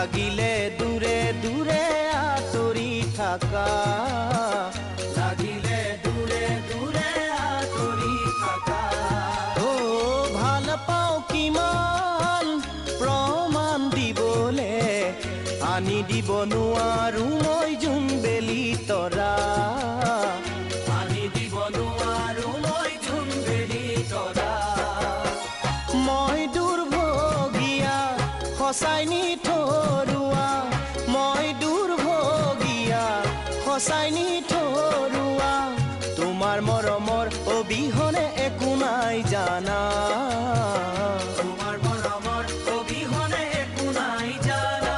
লাগিলে দূৰে দূৰে আঁতৰি থাকা লাগিলে দূৰে দূৰে আঁতৰি থাকা ভাল পাওঁ কিমান প্ৰমাণ দিবলে আনি দিব নোৱাৰো মই জোনবেলি তৰা আনি দিব নোৱাৰো মই জোনবেলি তৰা মই দুৰ্ভগীয়া সঁচাই নিথৰুৱা মই দুৰ্ভগীয়া সঁচাই নিথৰুৱা তোমাৰ মৰমৰ অবিহনে একো নাই জানা তোমাৰ মৰমৰ অবিহনে একো নাই জানা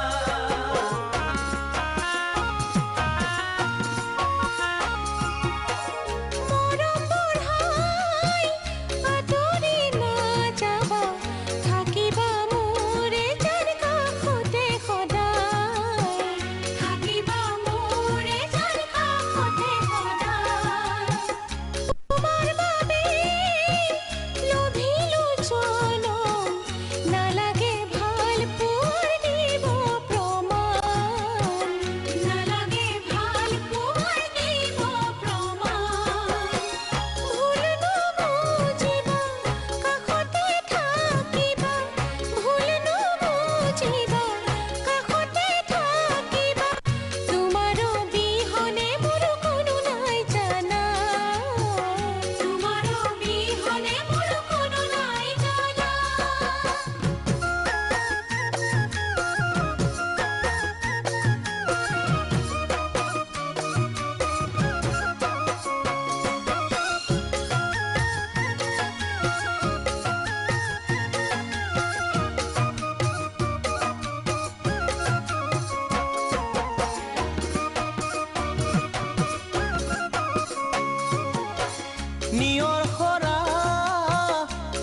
নিয়ৰ খৰা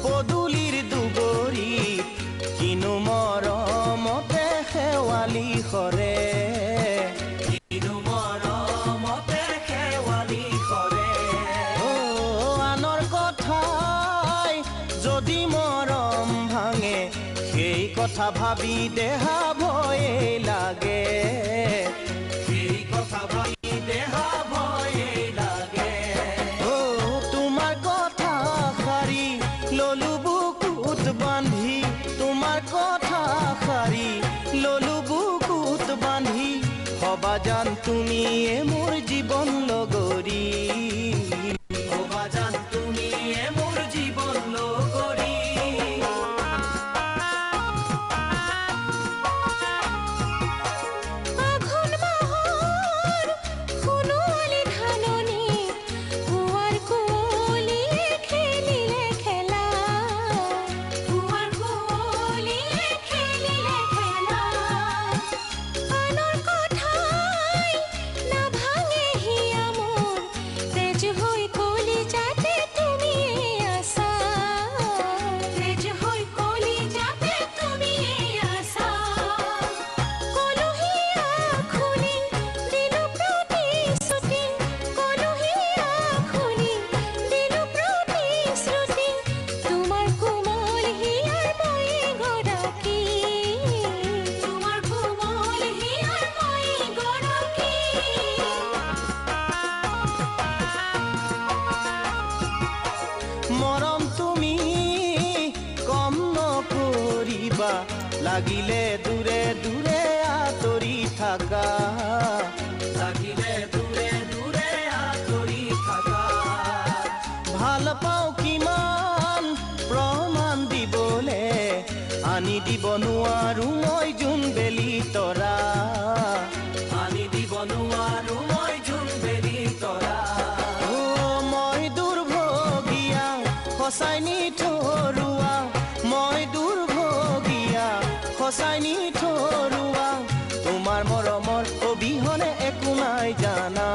পদূলিৰ দুবৰিত কিনো মৰমতে শেৱালি সৰে কিনো মৰমতে শেৱালি সৰে আনৰ কথাই যদি মৰম ভাঙে সেই কথা ভাবি দেহা ভয়ে লাগে সেই কথা ভাবি দেহা ভয়ে লাগে ললু বুকুত বান্ধি তোমাৰ কথা সাৰি ললু বুকুত বান্ধি হবা জান তুমিয়ে মোৰ জীৱন লগৰী হবা জান তুমিয়ে মোৰ জীৱন লগৰী মৰম তুমি কম নকৰিবা লাগিলে দূৰে দূৰে আঁতৰি থাকা লাগিলে দূৰে দূৰে আঁতৰি থাকা ভাল পাওঁ কিমান প্ৰমাণ দিবলে আনি দিব নোৱাৰো মই জোনবেলি তৰা আনি দিব নোৱাৰো মই জোনবেলি তৰা সঁচাই নিথৰুৱা মই দুৰ্ভগীয়া সঁচাই নিথৰুৱা তোমাৰ মৰমৰ অবিহনে একো নাই জানা